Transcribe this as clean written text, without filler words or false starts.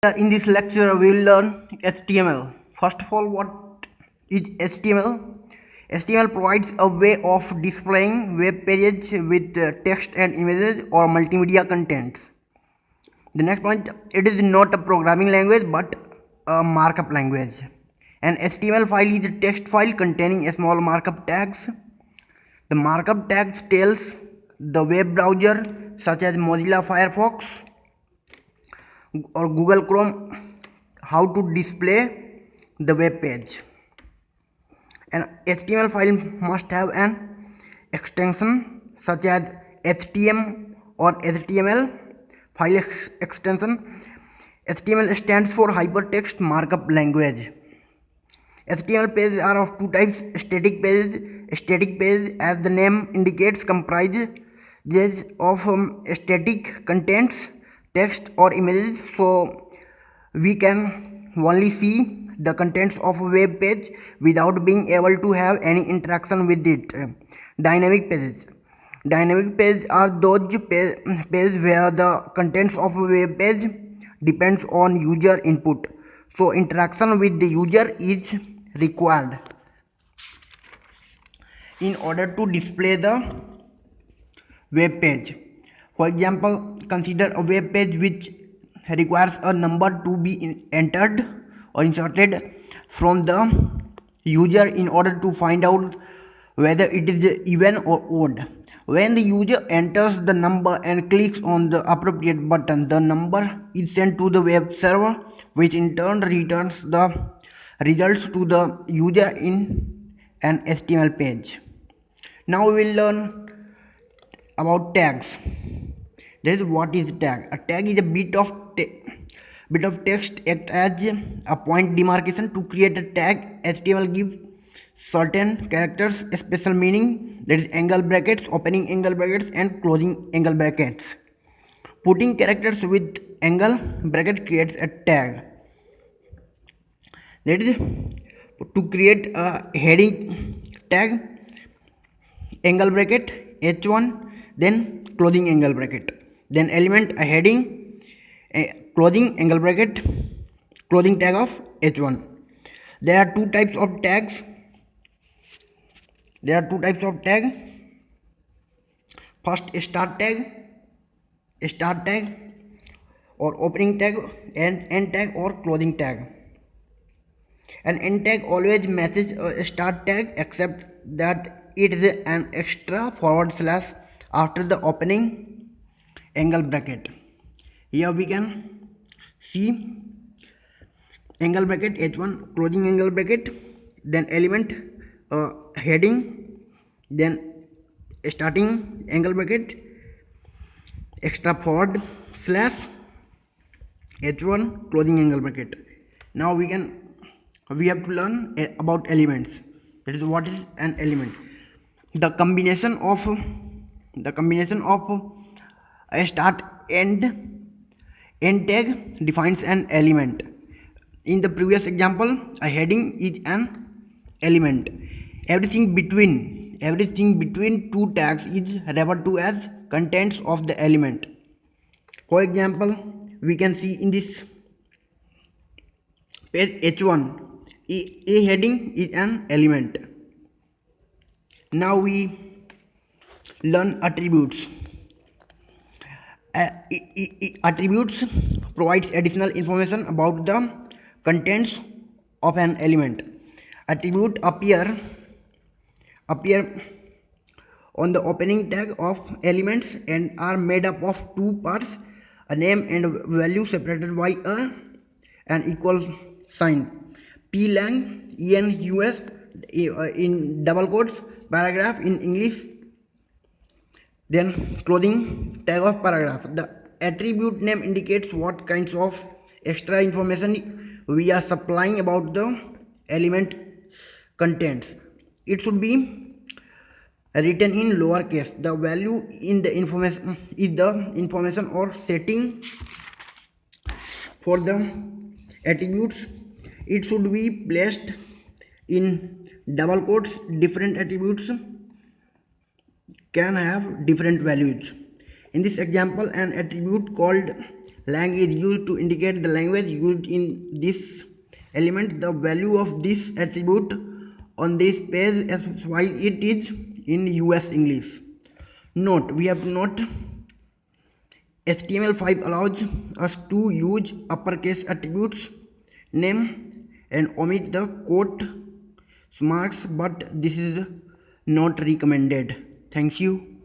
In this lecture, we will learn HTML. First of all, what is HTML? HTML provides a way of displaying web pages with text and images or multimedia contents. The next point, it is not a programming language but a markup language. An HTML file is a text file containing a small markup tags. The markup tags tells the web browser such as Mozilla Firefox or Google Chrome how to display the web page. An HTML file must have an extension such as HTML or HTML file extension. HTML stands for Hypertext Markup Language. HTML pages are of two types: static pages. Static pages, as the name indicates, comprise of static contents, text or images, so we can only see the contents of a web page without being able to have any interaction with it. Dynamic pages. Dynamic pages are those pages where the contents of a web page depends on user input, so interaction with the user is required in order to display the web page. For example, consider a web page which requires a number to be entered or inserted from the user in order to find out whether it is even or odd. When the user enters the number and clicks on the appropriate button, the number is sent to the web server, which in turn returns the results to the user in an HTML page. Now we will learn about tags. That is, what is tag? A tag is a bit of text act as a point demarcation. To create a tag, HTML gives certain characters a special meaning, that is angle brackets, opening angle brackets and closing angle brackets. Putting characters with angle bracket creates a tag. That is, to create a heading tag, angle bracket h1, then closing angle bracket, then element a heading, closing angle bracket, closing tag of h1. There are two types of tags. First, start tag or opening tag, and end tag or closing tag. An end tag always matches a start tag, except that it is an extra forward slash after the opening angle bracket. Here we can see angle bracket h1, closing angle bracket, then element heading, then starting angle bracket, extra forward slash h1, closing angle bracket. Now we have to learn about elements. That is, what is an element? The combination of a start end tag defines an element. In the previous example, a heading is an element. Everything between two tags is referred to as contents of the element. For example, we can see in this page h1, a heading is an element. Now we learn attributes. Attributes provides additional information about the contents of an element. Attribute appear on the opening tag of elements and are made up of two parts: a name and value separated by an equal sign. Plang enus in double quotes, paragraph in English, then closing tag of paragraph. The attribute name indicates what kinds of extra information we are supplying about the element contents. It should be written in lowercase. The value in the information is the information or setting for the attributes. It should be placed in double quotes. Different attributes can have different values. In this example, an attribute called lang is used to indicate the language used in this element. The value of this attribute on this page as while it is in US English. Note: we have to note HTML5 allows us to use uppercase attributes name and omit the quote marks, but this is not recommended. Thank you.